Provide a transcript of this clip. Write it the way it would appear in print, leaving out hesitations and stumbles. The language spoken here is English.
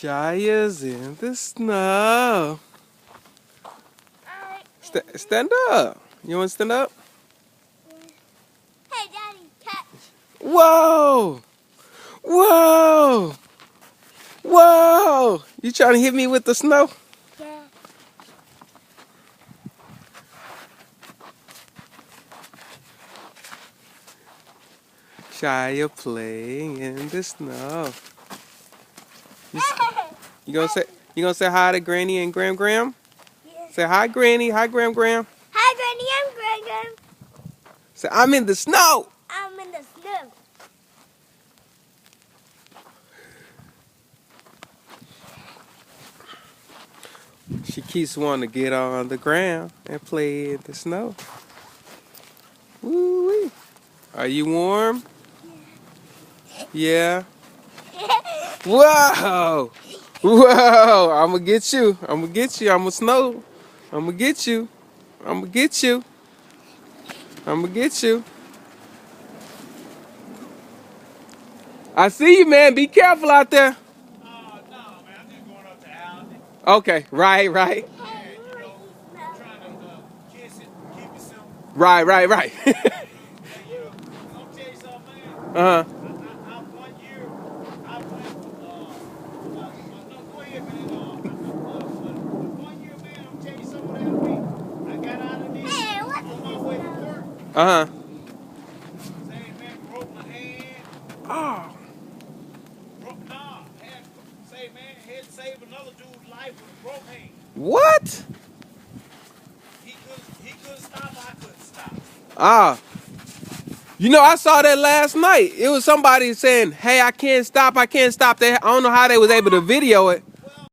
Shaya's in the snow. Stand up. You want to stand up? Hey, Daddy, catch. Whoa! Whoa! Whoa! You trying to hit me with the snow? Yeah. Shia playing in the snow. You gonna say hi to Granny and Gram Gram? Yeah. Say hi, Granny. Hi, Gram Gram. Hi, Granny. I'm Greg. Say I'm in the snow. I'm in the snow. She keeps wanting to get on the ground and play in the snow. Woo-wee. Are you warm? Yeah. Whoa! Whoa! I'm gonna get you. I'm gonna get you. I'm gonna snow. I'm gonna get you. I'm gonna get you. I'm gonna get you. I see you, man. Be careful out there. No, man, I'm just going up to Aldi. Okay, right. Hey, And, you want to trying to kiss it, keep it simple. Right. And, I'm tell you something, man. Uh-huh. I 1 year, I went, no, go ahead, man. But 1 year, man, I'm tell you something that week. I got out of this Hey, what's on my way to work. Uh-huh. Say, man, broke my hand. Oh. Had to save another dude's life with a broke hand. What? He couldn't stop, I couldn't stop. Ah. You know, I saw that last night. It was somebody saying, hey, I can't stop. They, I don't know how they was able to video it.